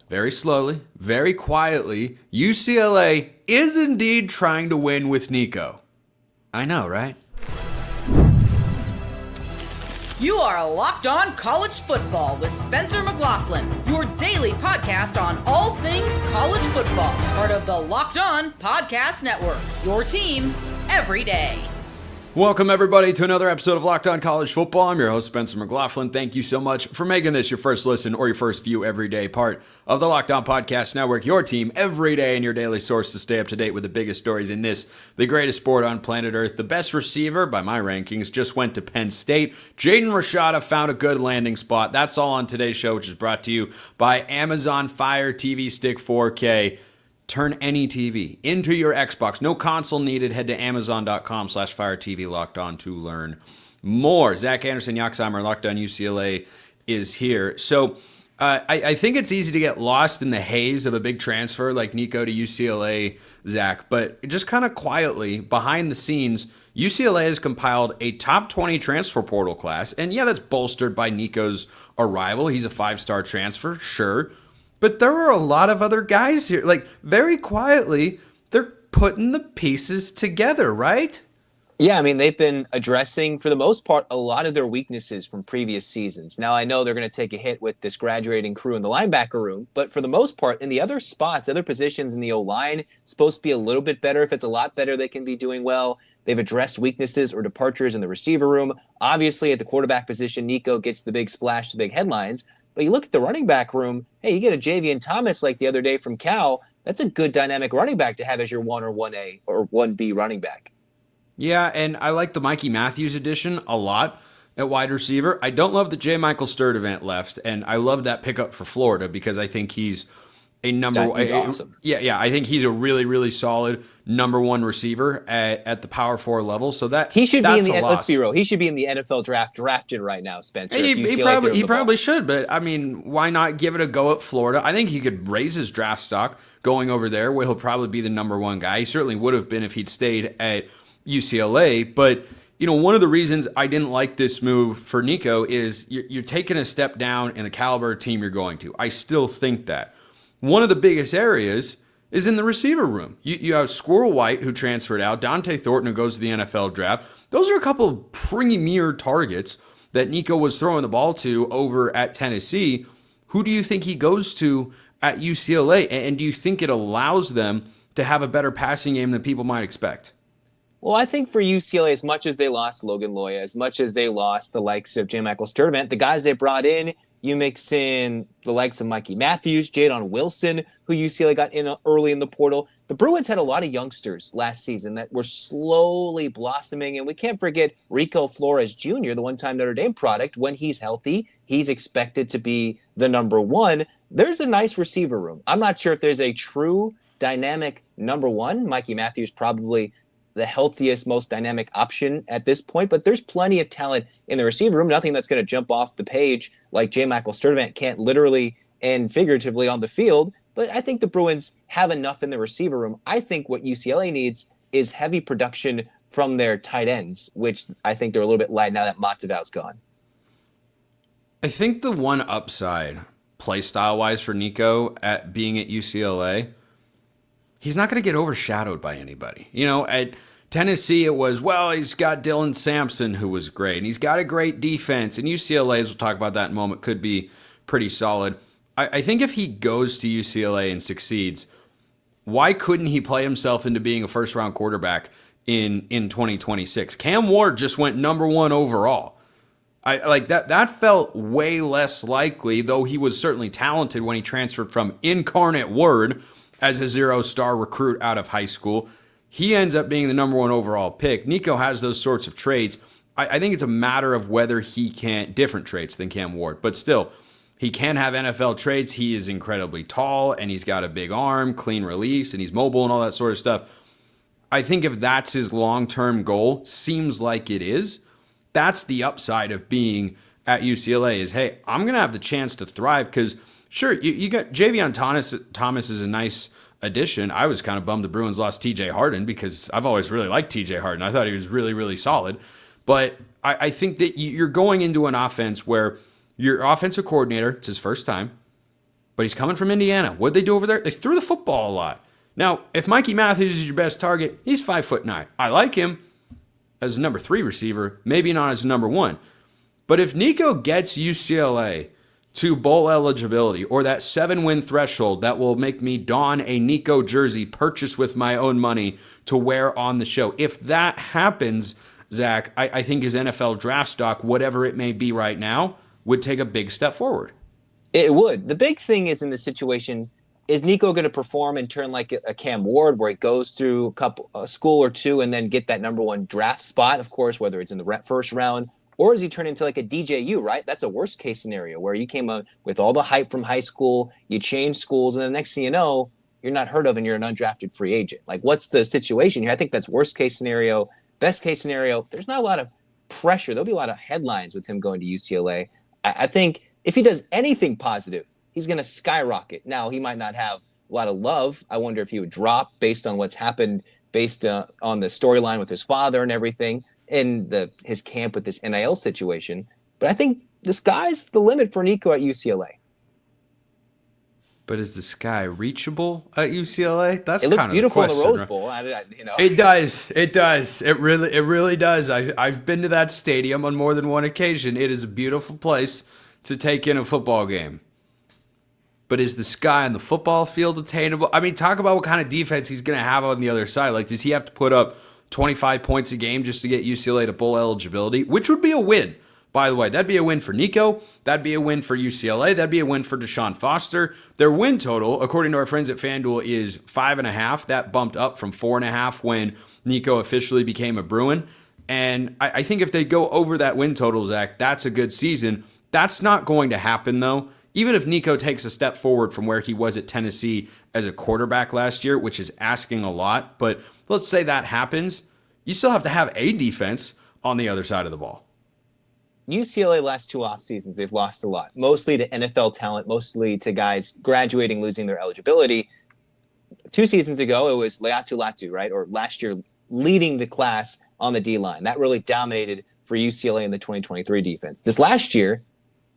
very slowly, very quietly, UCLA is indeed trying to win with Nico. I know, right? You are Locked On College Football with Spencer McLaughlin, your daily podcast on all things college football. Part of the Locked On Podcast Network, your team every day. Welcome, everybody, to another episode of Locked On College Football. I'm your host, Spencer McLaughlin. Thank you so much for making this your first listen or your first view every day, part of the Locked On Podcast Network, your team every day and your daily source to stay up to date with the biggest stories in this, the greatest sport on planet Earth. The best receiver, by my rankings, just went to Penn State. Jaden Rashada found a good landing spot. That's all on today's show, which is brought to you by Amazon Fire TV Stick 4K. Turn any TV into your Xbox. No console needed. Head to Amazon.com/FireTV Locked On to learn more. Zach Anderson-Yaxheimer, Locked On UCLA, is here. So I think it's easy to get lost in the haze of a big transfer like Nico to UCLA, Zach. But just kind of quietly, behind the scenes, UCLA has compiled a top 20 transfer portal class. And yeah, that's bolstered by Nico's arrival. He's a 5-star transfer, sure. But there are a lot of other guys here. Like, very quietly, they're putting the pieces together, right? Yeah, I mean, they've been addressing, for the most part, a lot of their weaknesses from previous seasons. Now, I know they're going to take a hit with this graduating crew in the linebacker room, but for the most part, in the other spots, other positions in the O-line, it's supposed to be a little bit better. If it's a lot better, they can be doing well. They've addressed weaknesses or departures in the receiver room. Obviously, at the quarterback position, Nico gets the big splash, the big headlines. But you look at the running back room, hey, you get a Javian Thomas like the other day from Cal. That's a good dynamic running back to have as your 1 or 1A or 1B running back. Yeah, and I like the Mikey Matthews addition a lot at wide receiver. I don't love that J. Michael Sturdivant left, and I love that pickup for Florida because I think he's a number one. He's awesome. Yeah, I think he's a really, really solid number one receiver at the Power 4 level. So that he should that's be in the. a Let's loss. be real. He should be in the NFL draft drafted right now, Spencer. He probably should, but I mean, why not give it a go at Florida? I think he could raise his draft stock going over there, where he'll probably be the number one guy. He certainly would have been if he'd stayed at UCLA. But you know, one of the reasons I didn't like this move for Nico is you're taking a step down in the caliber of team you're going to. I still think that. One of the biggest areas is in the receiver room. You have Squirrel White, who transferred out, Dante Thornton, who goes to the NFL draft. Those are a couple of premier targets that Nico was throwing the ball to over at Tennessee. Who do you think he goes to at UCLA? And do you think it allows them to have a better passing game than people might expect? Well, I think for UCLA, as much as they lost Logan Loya, as much as they lost the likes of J. Michael Sturdivant, the guys they brought in, you mix in the likes of Mikey Matthews, Jadon Wilson, who UCLA got in early in the portal. The Bruins had a lot of youngsters last season that were slowly blossoming, and we can't forget Rico Flores Jr., the one-time Notre Dame product. When he's healthy, he's expected to be the number one. There's a nice receiver room. I'm not sure if there's a true dynamic number one. Mikey Matthews probably the healthiest, most dynamic option at this point, but there's plenty of talent in the receiver room. Nothing that's going to jump off the page like J. Michael Sturdivant can't literally and figuratively on the field, but I think the Bruins have enough in the receiver room. I think what UCLA needs is heavy production from their tight ends, which I think they're a little bit light now that Matavau's gone. I think the one upside, play style-wise, for Nico at being at UCLA, he's not going to get overshadowed by anybody. You know, at Tennessee, it was, well, he's got Dylan Sampson, who was great, and he's got a great defense. And UCLA, as we'll talk about that in a moment, could be pretty solid. I think if he goes to UCLA and succeeds, why couldn't he play himself into being a first-round quarterback in 2026? Cam Ward just went number one overall. I like that felt way less likely, though he was certainly talented when he transferred from Incarnate Word as a 0-star recruit out of high school. He ends up being the number one overall pick. Nico has those sorts of traits. I think it's a matter of whether he can, different traits than Cam Ward, but still, he can have NFL traits. He is incredibly tall, and he's got a big arm, clean release, and he's mobile and all that sort of stuff. I think if that's his long-term goal, seems like it is, that's the upside of being at UCLA is, hey, I'm going to have the chance to thrive because, sure, you got Javion Thomas is a nice addition. I was kind of bummed the Bruins lost TJ Harden because I've always really liked TJ Harden. I thought he was really, really solid. But I think that you're going into an offense where your offensive coordinator, it's his first time. but he's coming from Indiana. What'd they do over there? They threw the football a lot. Now, if Mikey Matthews is your best target, he's 5'9". I like him as a number 3 receiver, maybe not as a number 1. But if Nico gets UCLA to bowl eligibility or that 7-win threshold that will make me don a Nico jersey purchased with my own money to wear on the show, if that happens, Zach, I think his NFL draft stock, whatever it may be right now, would take a big step forward. It would. The big thing is in this situation, is Nico going to perform and turn like a Cam Ward where he goes through a school or two and then get that number 1 draft spot, of course, whether it's in the first round, or does he turn into like a DJU, right? That's a worst case scenario where you came up with all the hype from high school, you change schools, and the next thing you know, you're not heard of and you're an undrafted free agent. Like, what's the situation here? I think that's worst case scenario. Best case scenario, there's not a lot of pressure. There'll be a lot of headlines with him going to UCLA. I think if he does anything positive, he's going to skyrocket. Now, he might not have a lot of love. I wonder if he would drop based on what's happened, based on the storyline with his father and everything, in his camp with this NIL situation. But I think the sky's the limit for Nico at UCLA. But is the sky reachable at UCLA? It looks beautiful in the Rose Bowl. It does. It does. It really does. I've been to that stadium on more than one occasion. It is a beautiful place to take in a football game. But is the sky on the football field attainable? I mean, talk about what kind of defense he's going to have on the other side. Like, does he have to put up 25 points a game just to get UCLA to bowl eligibility? Which would be a win, by the way. That'd be a win for Nico. That'd be a win for UCLA. That'd be a win for Deshaun Foster. Their win total, according to our friends at FanDuel, is 5.5. That bumped up from 4.5 when Nico officially became a Bruin. And I think if they go over that win total, Zach, that's a good season. That's not going to happen, though. Even if Nico takes a step forward from where he was at Tennessee as a quarterback last year, which is asking a lot, but let's say that happens, you still have to have a defense on the other side of the ball. UCLA last 2 off seasons, they've lost a lot, mostly to NFL talent, mostly to guys graduating, losing their eligibility. 2 seasons ago, it was Leatu Latu, right? Or last year, leading the class on the D-line. That really dominated for UCLA in the 2023 defense. This last year,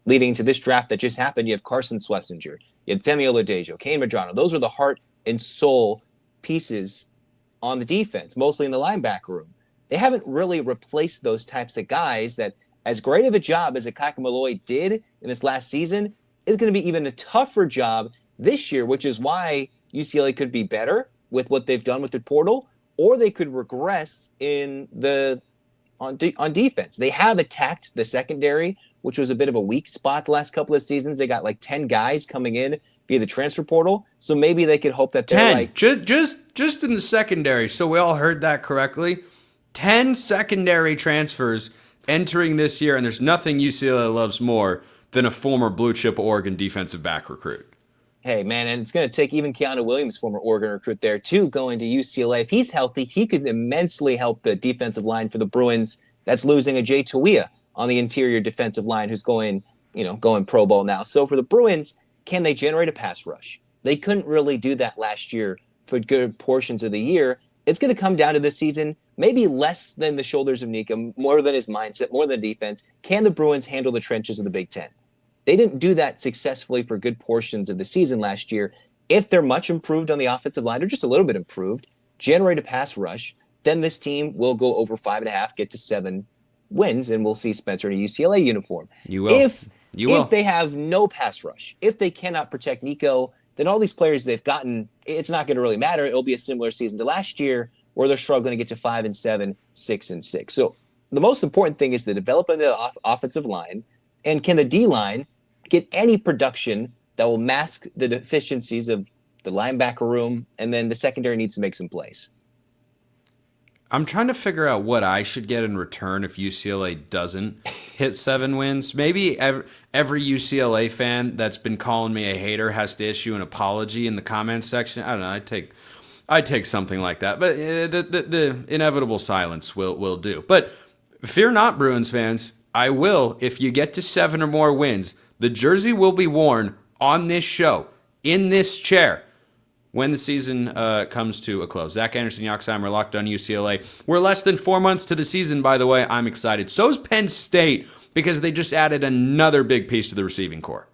leading to this draft that just happened, you have Carson Schlesinger, you had Femi Oladejo, Kane Medrano. Those are the heart and soul pieces on the defense, mostly in the linebacker room. They haven't really replaced those types of guys that, as great of a job as Akaika Malloy did in this last season, is going to be even a tougher job this year, which is why UCLA could be better with what they've done with the portal, or they could regress on defense. They have attacked the secondary, which was a bit of a weak spot the last couple of seasons. They got like 10 guys coming in via the transfer portal. So maybe they could hope that they're 10. like... Just in the secondary, so we all heard that correctly. 10 secondary transfers entering this year, and there's nothing UCLA loves more than a former blue-chip Oregon defensive back recruit. Hey, man, and it's going to take even Keanu Williams, former Oregon recruit there, too, going to UCLA. If he's healthy, he could immensely help the defensive line for the Bruins. That's losing a Jay Tuia on the interior defensive line who's going Pro Bowl now. So for the Bruins, can they generate a pass rush? They couldn't really do that last year for good portions of the year. It's going to come down to this season, maybe less than the shoulders of Nico, more than his mindset, more than defense. Can the Bruins handle the trenches of the Big Ten? They didn't do that successfully for good portions of the season last year. If they're much improved on the offensive line, or just a little bit improved, generate a pass rush, then this team will go over 5.5, get to 7 wins, and we'll see Spencer in a UCLA uniform. You will. If they have no pass rush, if they cannot protect Nico, then all these players they've gotten, it's not going to really matter. It'll be a similar season to last year where they're struggling to get to 5-7, 6-6. So the most important thing is the development of the offensive line, and can the D-line get any production that will mask the deficiencies of the linebacker room, and then the secondary needs to make some plays. I'm trying to figure out what I should get in return if UCLA doesn't hit 7 wins. Maybe every UCLA fan that's been calling me a hater has to issue an apology in the comments section. I don't know. I'd take something like that. But the inevitable silence will do. But fear not, Bruins fans. I will. If you get to 7 or more wins, the jersey will be worn on this show, in this chair, when the season comes to a close. Zach Anderson, Yoxheimer, Locked On UCLA. We're less than 4 months to the season, by the way. I'm excited. So's Penn State, because they just added another big piece to the receiving corps.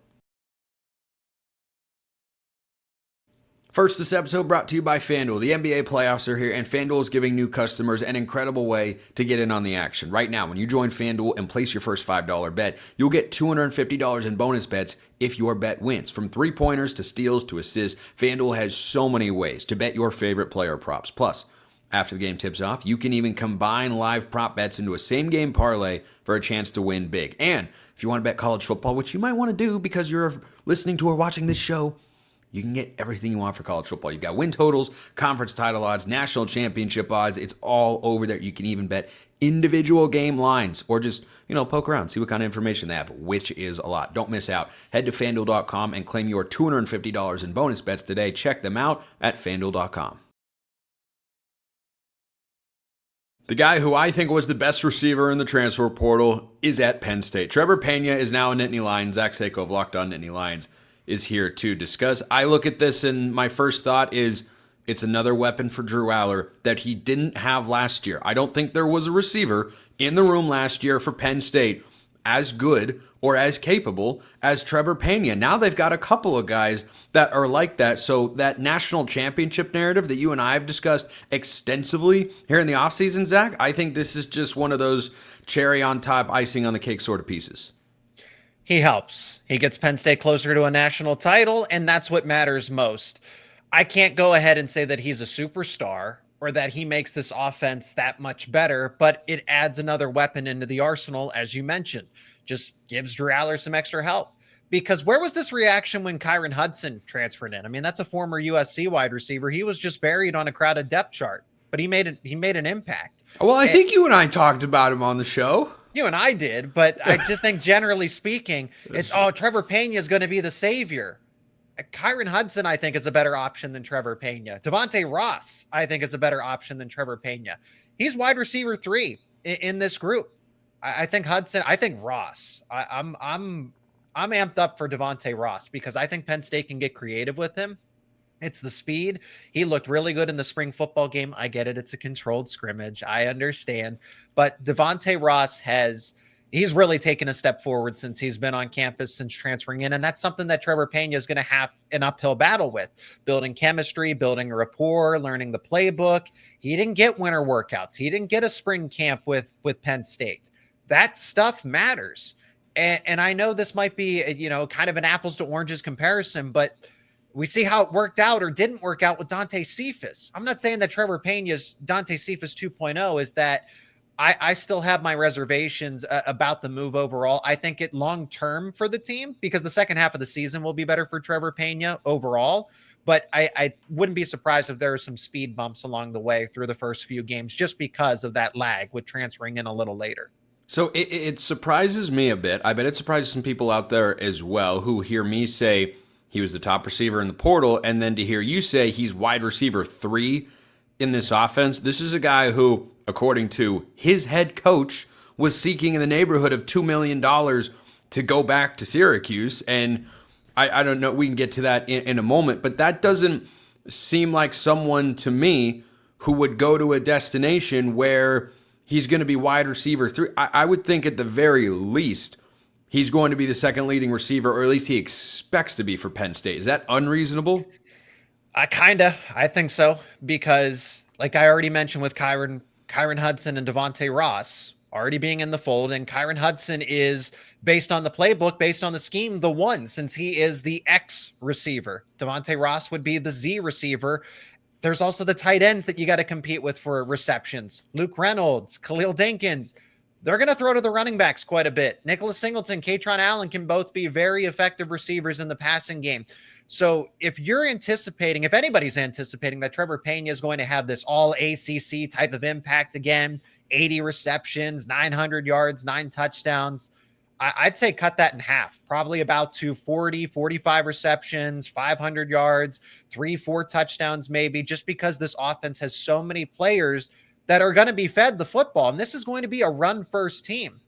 First, this episode brought to you by FanDuel. The NBA playoffs are here, and FanDuel is giving new customers an incredible way to get in on the action. Right now, when you join FanDuel and place your first $5 bet, you'll get $250 in bonus bets if your bet wins. From three-pointers to steals to assists, FanDuel has so many ways to bet your favorite player props. Plus, after the game tips off, you can even combine live prop bets into a same-game parlay for a chance to win big. And if you want to bet college football, which you might want to do because you're listening to or watching this show, you can get everything you want for college football. You've got win totals, conference title odds, national championship odds. It's all over there. You can even bet individual game lines or just, poke around, see what kind of information they have, which is a lot. Don't miss out. Head to FanDuel.com and claim your $250 in bonus bets today. Check them out at FanDuel.com. The guy who I think was the best receiver in the transfer portal is at Penn State. Trebor Pena is now a Nittany Lion. Zach Seyko of Locked On Nittany Lions is here to discuss. I look at this and my first thought is it's another weapon for Drew Aller that he didn't have last year. I don't think there was a receiver in the room last year for Penn State as good or as capable as Trebor Pena. Now they've got a couple of guys that are like that. So that national championship narrative that you and I have discussed extensively here in the offseason, Zach, I think this is just one of those cherry on top, icing on the cake sort of pieces. He helps. He gets Penn State closer to a national title, and that's what matters most. I can't go ahead and say that he's a superstar or that he makes this offense that much better, but it adds another weapon into the arsenal, as you mentioned. Just gives Drew Aller some extra help. Because where was this reaction when Kyron Hudson transferred in? I mean, that's a former USC wide receiver. He was just buried on a crowded depth chart, but he made an impact. Well, I think you and I talked about him on the show. You and I did, but I just think generally speaking, it's, Trebor Pena is going to be the savior. Kyron Hudson, I think, is a better option than Trebor Pena. Devontae Ross, I think, is a better option than Trebor Pena. He's wide receiver 3 in this group. I think Hudson, I think Ross. I'm amped up for Devontae Ross because I think Penn State can get creative with him. It's the speed. He looked really good in the spring football game. I get it. It's a controlled scrimmage. I understand. But Devontae Ross he's really taken a step forward since he's been on campus, since transferring in. And that's something that Trebor Pena is going to have an uphill battle with. Building chemistry, building a rapport, learning the playbook. He didn't get winter workouts. He didn't get a spring camp with Penn State. That stuff matters. And I know this might be, kind of an apples to oranges comparison, but we see how it worked out or didn't work out with Dante Cephas. I'm not saying that Trebor Pena's Dante Cephas 2.0 is that. I still have my reservations about the move overall. I think it long-term for the team because the second half of the season will be better for Trebor Pena overall. But I wouldn't be surprised if there are some speed bumps along the way through the first few games just because of that lag with transferring in a little later. So it surprises me a bit. I bet it surprises some people out there as well who hear me say he was the top receiver in the portal and then to hear you say he's wide receiver 3 in this offense. This is a guy who, according to his head coach, was seeking in the neighborhood of $2 million to go back to Syracuse. And I don't know, we can get to that in a moment, but that doesn't seem like someone to me who would go to a destination where he's going to be wide receiver 3. I would think at the very least he's going to be the second leading receiver, or at least he expects to be for Penn State. Is that unreasonable? I think so, because like I already mentioned with Kyron Hudson and Devontae Ross already being in the fold, and Kyron Hudson is, based on the playbook, based on the scheme, the one, since he is the X receiver. Devontae Ross would be the Z receiver. There's also the tight ends that you got to compete with for receptions. Luke Reynolds, Khalil Dinkins. They're going to throw to the running backs quite a bit. Nicholas Singleton, Katron Allen can both be very effective receivers in the passing game. So if anybody's anticipating that Trebor Pena is going to have this all ACC type of impact again, 80 receptions, 900 yards, 9 touchdowns, I'd say cut that in half, probably about 240, 45 receptions, 500 yards, 3-4 touchdowns, maybe, just because this offense has so many players that are going to be fed the football. And this is going to be a run first team.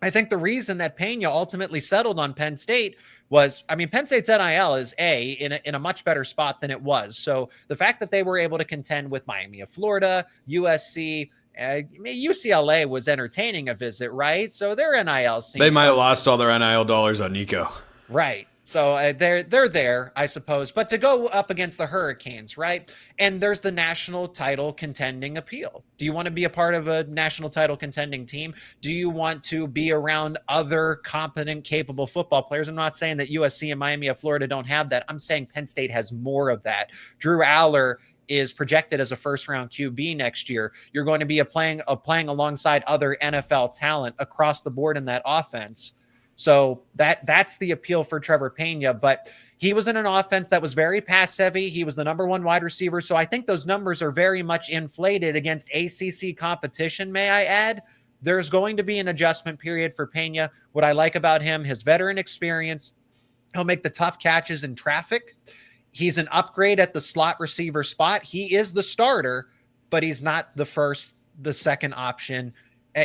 I think the reason that Pena ultimately settled on Penn State was, Penn State's NIL is in a much better spot than it was. So the fact that they were able to contend with Miami of Florida, USC, UCLA was entertaining a visit, right? So their NIL seems... They might have lost all their NIL dollars on Nico. Right. So they're there, I suppose. But to go up against the Hurricanes, right? And there's the national title contending appeal. Do you want to be a part of a national title contending team? Do you want to be around other competent, capable football players? I'm not saying that USC and Miami of Florida don't have that. I'm saying Penn State has more of that. Drew Aller is projected as a first-round QB next year. You're going to be playing alongside other NFL talent across the board in that offense. So that's the appeal for Trebor Pena, but he was in an offense that was very pass heavy. He was the number one wide receiver. So I think those numbers are very much inflated against ACC competition, may I add. There's going to be an adjustment period for Pena. What I like about him, his veteran experience, he'll make the tough catches in traffic. He's an upgrade at the slot receiver spot. He is the starter, but he's not the second option.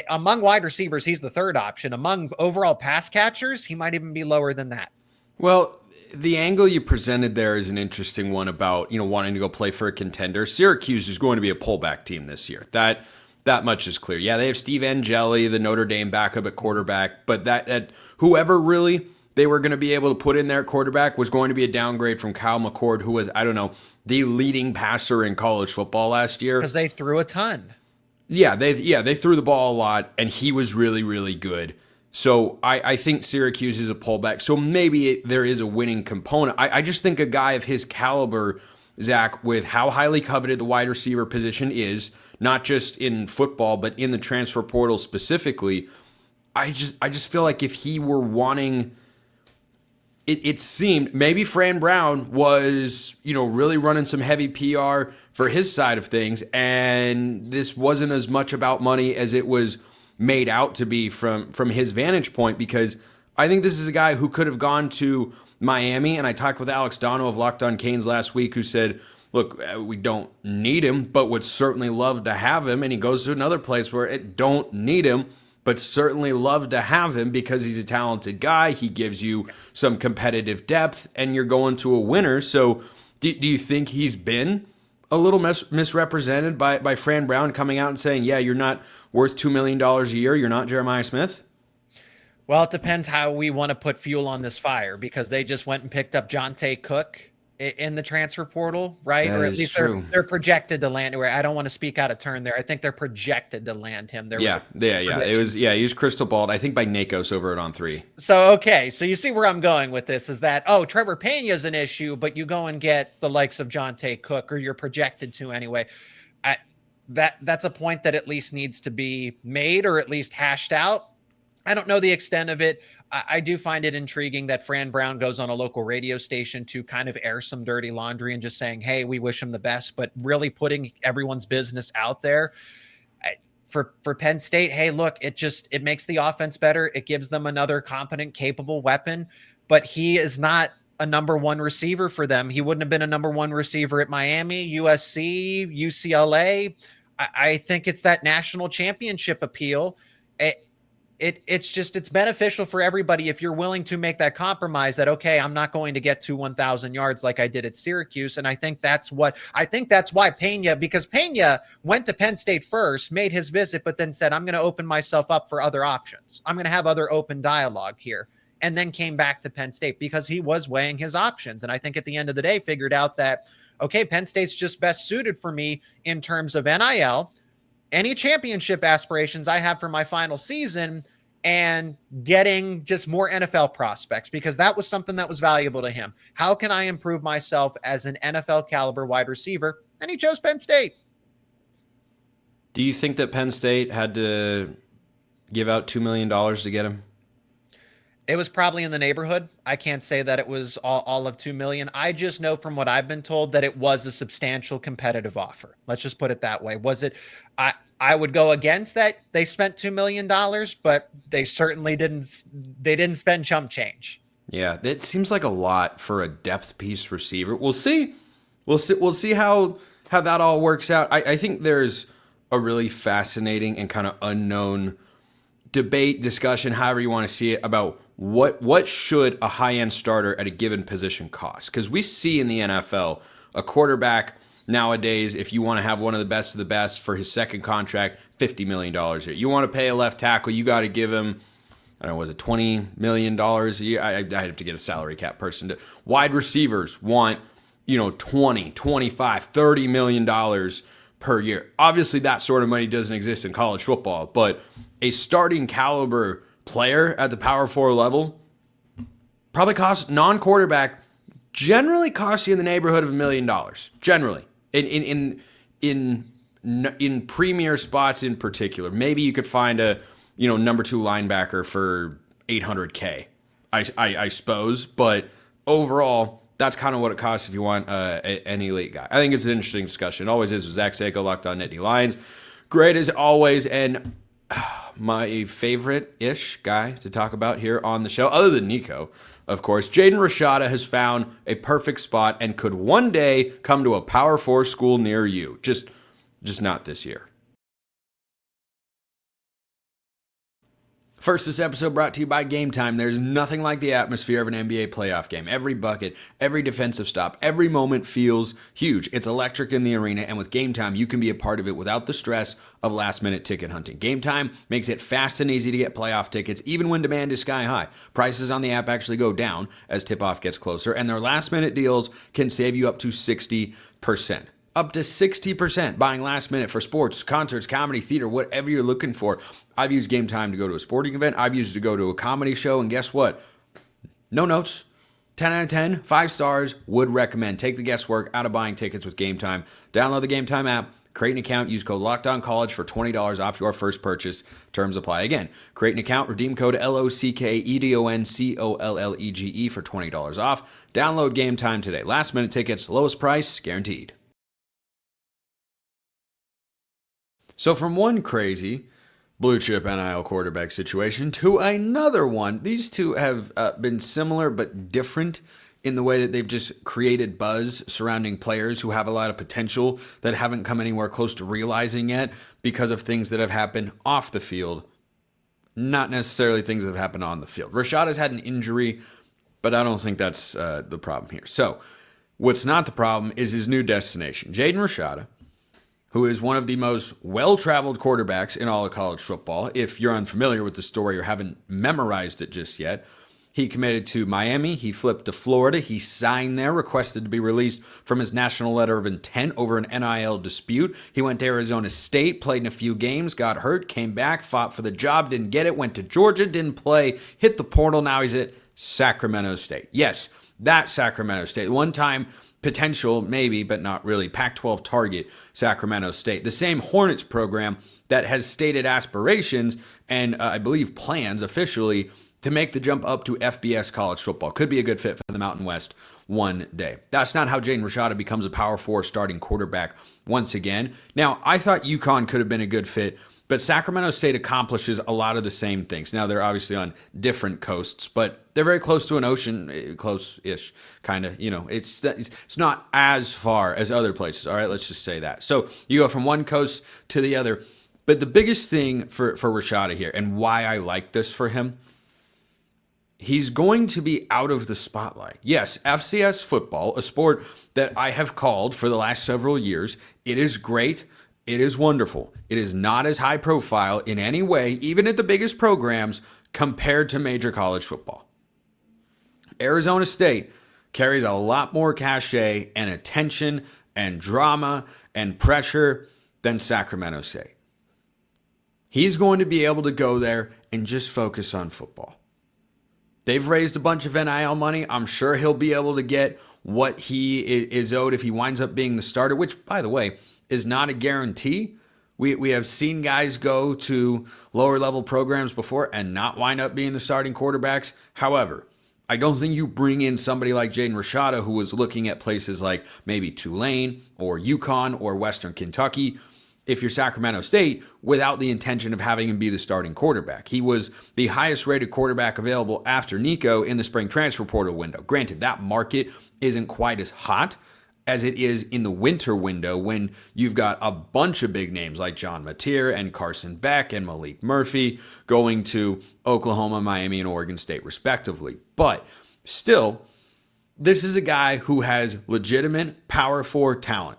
Among wide receivers, he's the third option. Among overall pass catchers, he might even be lower than that. Well, the angle you presented there is an interesting one about, wanting to go play for a contender. Syracuse is going to be a pullback team this year. That much is clear. Yeah, they have Steve Angeli, the Notre Dame backup at quarterback, but that whoever really they were going to be able to put in their quarterback was going to be a downgrade from Kyle McCord, who was, the leading passer in college football last year. Because they threw a ton. Yeah, they threw the ball a lot, and he was really, really good. So I think Syracuse is a pullback. So maybe there is a winning component. I just think a guy of his caliber, Zach, with how highly coveted the wide receiver position is, not just in football, but in the transfer portal specifically, I just feel like if he were wanting... It seemed maybe Fran Brown was, really running some heavy PR for his side of things, and this wasn't as much about money as it was made out to be from his vantage point, because I think this is a guy who could have gone to Miami, and I talked with Alex Dono of Locked On Canes last week, who said, look, we don't need him, but would certainly love to have him, and he goes to another place where it don't need him, but certainly love to have him because he's a talented guy. He gives you some competitive depth, and you're going to a winner. So do you think he's been a little misrepresented by Fran Brown coming out and saying, yeah, you're not worth $2 million a year, you're not Jeremiah Smith? Well, it depends how we want to put fuel on this fire, because they just went and picked up Jonte Cook in the transfer portal, right? That or at is least true. They're projected to land where I don't want to speak out of turn there. I think they're projected to land him. Yeah. It was, he was crystal balled, I think, by Nakos over at On 3. So, okay. So you see where I'm going with this is that, Trebor Pena is an issue, but you go and get the likes of Jonte Cook, or you're projected to anyway. That's a point that at least needs to be made, or at least hashed out. I don't know the extent of it. I do find it intriguing that Fran Brown goes on a local radio station to kind of air some dirty laundry and just saying, hey, we wish him the best, but really putting everyone's business out there. For Penn State, hey, look, it makes the offense better. It gives them another competent, capable weapon, but he is not a number one receiver for them. He wouldn't have been a number one receiver at Miami, USC, UCLA. I think it's that national championship appeal. It's beneficial for everybody if you're willing to make that compromise that, okay, I'm not going to get to 1,000 yards like I did at Syracuse. And I think that's why Pena, because Pena went to Penn State first, made his visit, but then said, I'm going to open myself up for other options. I'm going to have other open dialogue here. And then came back to Penn State because he was weighing his options. And I think at the end of the day, figured out that, okay, Penn State's just best suited for me in terms of NIL, any championship aspirations I have for my final season, and getting just more NFL prospects, because that was something that was valuable to him. How can I improve myself as an NFL caliber wide receiver? And he chose Penn State. Do you think that Penn State had to give out $2 million to get him? It was probably in the neighborhood. I can't say that it was all of $2 million. I just know from what I've been told that it was a substantial competitive offer. Let's just put it that way. Was it? I would go against that. They spent $2 million, but they certainly didn't. They didn't spend chump change. Yeah, it seems like a lot for a depth piece receiver. We'll see. We'll see how that all works out. I think there's a really fascinating and kind of unknown debate, discussion, however you want to see it, about what should a high-end starter at a given position cost? Because we see in the NFL a quarterback nowadays, if you want to have one of the best for his second contract, $50 million a year. You want to pay a left tackle, you got to give him, I don't know, was it $20 million a year? I'd have to get a salary cap person to. Wide receivers want, 20, 25, $30 million per year. Obviously, that sort of money doesn't exist in college football, but a starting caliber player at the Power 4 level probably costs non-quarterback, generally costs you in the neighborhood of $1 million. Generally. In premier spots in particular. Maybe you could find a number 2 linebacker for $800K, I suppose. But overall, that's kind of what it costs if you want an elite guy. I think it's an interesting discussion. It always is with Zach Seyko, Locked On Nittany Lions. Great as always, and my favorite-ish guy to talk about here on the show, other than Nico, of course, Jaden Rashada has found a perfect spot and could one day come to a Power 4 school near you. Just not this year. First, this episode brought to you by Game Time. There's nothing like the atmosphere of an NBA playoff game. Every bucket, every defensive stop, every moment feels huge. It's electric in the arena, and with Game Time, you can be a part of it without the stress of last-minute ticket hunting. Game Time makes it fast and easy to get playoff tickets, even when demand is sky high. Prices on the app actually go down as tip-off gets closer, and their last-minute deals can save you up to 60%. Up to 60% buying last minute for sports, concerts, comedy, theater, whatever you're looking for. I've used Game Time to go to a sporting event. I've used it to go to a comedy show. And guess what? No notes. 10 out of 10, 5 stars, would recommend. Take the guesswork out of buying tickets with Game Time. Download the Game Time app, create an account, use code LOCKEDONCollege for $20 off your first purchase. Terms apply. Again, create an account, redeem code LOCKEDONCOLLEGE for $20 off. Download Game Time today. Last minute tickets, lowest price, guaranteed. So from one crazy blue chip NIL quarterback situation to another one, these two have been similar but different in the way that they've just created buzz surrounding players who have a lot of potential that haven't come anywhere close to realizing yet because of things that have happened off the field, not necessarily things that have happened on the field. Rashada's had an injury, but I don't think that's the problem here. So what's not the problem is his new destination. Jaden Rashada, who is one of the most well-traveled quarterbacks in all of college football. If you're unfamiliar with the story or haven't memorized it just yet, he committed to Miami. He flipped to Florida. He signed there, requested to be released from his national letter of intent over an NIL dispute. He went to Arizona State, played in a few games, got hurt, came back, fought for the job, didn't get it, went to Georgia, didn't play, hit the portal. Now he's at Sacramento State. Yes, that Sacramento State. One time, potential, maybe, but not really, Pac-12 target, Sacramento State. The same Hornets program that has stated aspirations and I believe plans officially to make the jump up to FBS college football. Could be a good fit for the Mountain West one day. That's not how Jaden Rashada becomes a Power 4 starting quarterback once again. Now, I thought UConn could have been a good fit, but Sacramento State accomplishes a lot of the same things. Now, they're obviously on different coasts, but they're very close to an ocean, close-ish, kind of. It's not as far as other places, all right? Let's just say that. So you go from one coast to the other. But the biggest thing for Rashada here, and why I like this for him, he's going to be out of the spotlight. Yes, FCS football, a sport that I have called for the last several years, it is great. It is wonderful. It is not as high profile in any way, even at the biggest programs, compared to major college football. Arizona State carries a lot more cachet and attention and drama and pressure than Sacramento State. He's going to be able to go there and just focus on football. They've raised a bunch of NIL money. I'm sure he'll be able to get what he is owed if he winds up being the starter, which, by the way, is not a guarantee. We have seen guys go to lower level programs before and not wind up being the starting quarterbacks. However, I don't think you bring in somebody like Jaden Rashada, who was looking at places like maybe Tulane or UConn or Western Kentucky, if you're Sacramento State, without the intention of having him be the starting quarterback. He was the highest rated quarterback available after Nico in the spring transfer portal window. Granted, that market isn't quite as hot as it is in the winter window when you've got a bunch of big names like John Mateer and Carson Beck and Malik Murphy going to Oklahoma, Miami, and Oregon State respectively. But still, this is a guy who has legitimate Power 4 talent.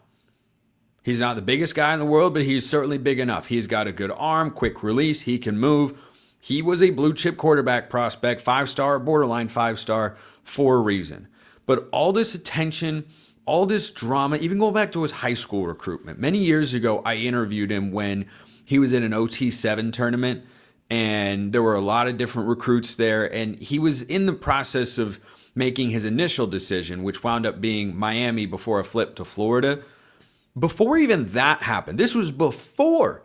He's not the biggest guy in the world, but he's certainly big enough. He's got a good arm, quick release, he can move. He was a blue chip quarterback prospect, 5-star, borderline 5-star for a reason. But all this attention, all this drama, even going back to his high school recruitment. Many years ago, I interviewed him when he was in an OT7 tournament, and there were a lot of different recruits there, and he was in the process of making his initial decision, which wound up being Miami before a flip to Florida. Before even that happened, this was before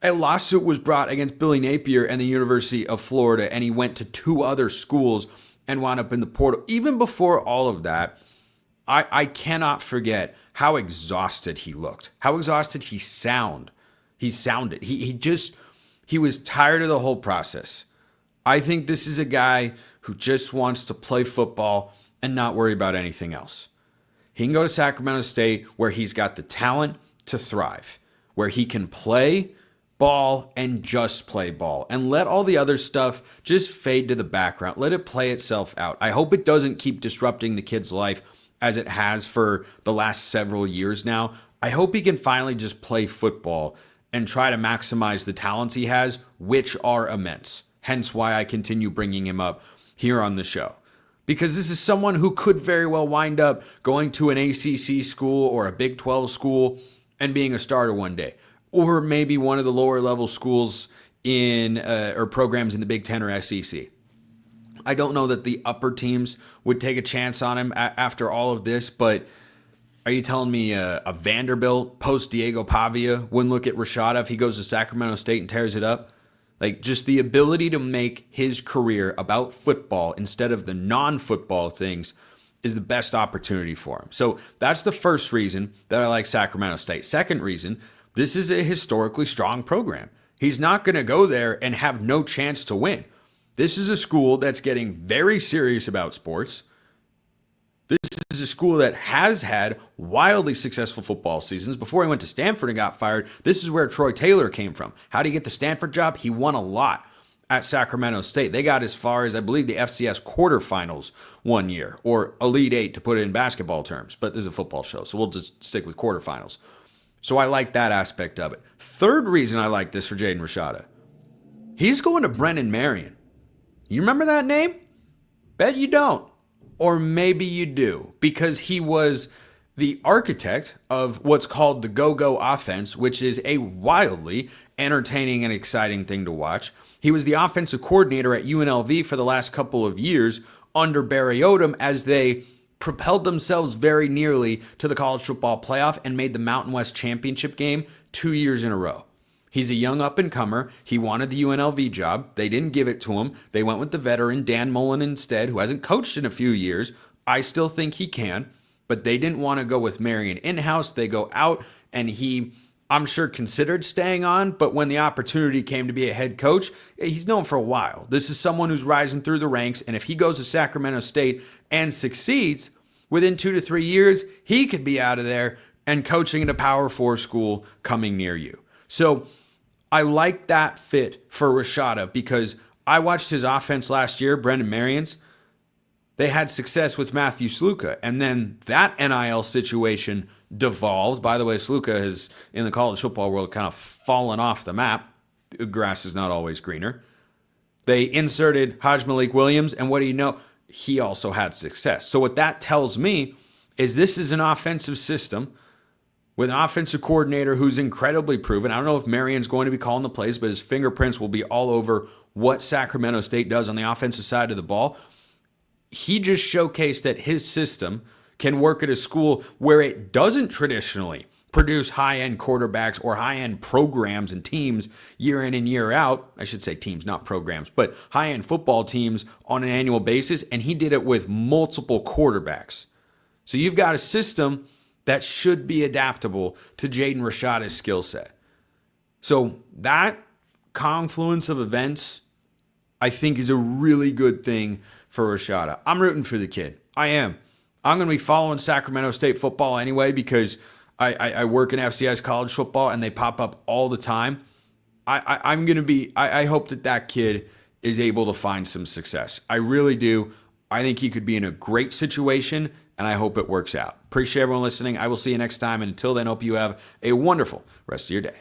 a lawsuit was brought against Billy Napier and the University of Florida, and he went to 2 other schools and wound up in the portal. Even before all of that, I cannot forget how exhausted he looked, how exhausted he sounded. He was tired of the whole process. I think this is a guy who just wants to play football and not worry about anything else. He can go to Sacramento State where he's got the talent to thrive, where he can play ball and just play ball and let all the other stuff just fade to the background. Let it play itself out. I hope it doesn't keep disrupting the kid's life as it has for the last several years now. I hope he can finally just play football and try to maximize the talents he has, which are immense. Hence why I continue bringing him up here on the show. Because this is someone who could very well wind up going to an ACC school or a Big 12 school and being a starter one day. Or maybe one of the lower level schools in or programs in the Big 10 or SEC. I don't know that the upper teams would take a chance on him after all of this, but are you telling me a Vanderbilt post Diego Pavia wouldn't look at Rashada if he goes to Sacramento State and tears it up? Like, just the ability to make his career about football instead of the non-football things is the best opportunity for him. So that's the first reason that I like Sacramento State. Second reason, this is a historically strong program. He's not going to go there and have no chance to win. This is a school that's getting very serious about sports. This is a school that has had wildly successful football seasons. Before he went to Stanford and got fired, this is where Troy Taylor came from. How did he get the Stanford job? He won a lot at Sacramento State. They got as far as, I believe, the FCS quarterfinals one year, or Elite Eight to put it in basketball terms. But this is a football show, so we'll just stick with quarterfinals. So I like that aspect of it. Third reason I like this for Jaden Rashada, he's going to Brennan Marion. You remember that name? Bet you don't. Or maybe you do, because he was the architect of what's called the go-go offense, which is a wildly entertaining and exciting thing to watch. He was the offensive coordinator at UNLV for the last couple of years under Barry Odom as they propelled themselves very nearly to the college football playoff and made the Mountain West Championship game 2 years in a row. He's a young up-and-comer. He wanted the UNLV job. They didn't give it to him. They went with the veteran Dan Mullen instead, who hasn't coached in a few years. I still think he can, but they didn't want to go with Marion in-house. They go out, and he, I'm sure, considered staying on, but when the opportunity came to be a head coach, he's known for a while. This is someone who's rising through the ranks, and if he goes to Sacramento State and succeeds, within 2 to 3 years, he could be out of there and coaching at a Power 4 school coming near you. So I like that fit for Rashada because I watched his offense last year, Brennan Marion's. They had success with Matthew Sluka, and then that NIL situation devolves. By the way, Sluka has, in the college football world, kind of fallen off the map. The grass is not always greener. They inserted Hajj Malik Williams, and what do you know? He also had success. So what that tells me is this is an offensive system with an offensive coordinator who's incredibly proven. I don't know if Marion's going to be calling the plays, but his fingerprints will be all over what Sacramento State does on the offensive side of the ball. He just showcased that his system can work at a school where it doesn't traditionally produce high-end quarterbacks or high-end programs and teams year in and year out. I should say teams, not programs, but high-end football teams on an annual basis, and he did it with multiple quarterbacks. So you've got a system that should be adaptable to Jaden Rashada's skill set. So that confluence of events, I think, is a really good thing for Rashada. I'm rooting for the kid. I am. I'm going to be following Sacramento State football anyway because I work in FCS college football and they pop up all the time. I hope that kid is able to find some success. I really do. I think he could be in a great situation, and I hope it works out. Appreciate everyone listening. I will see you next time, and until then, hope you have a wonderful rest of your day.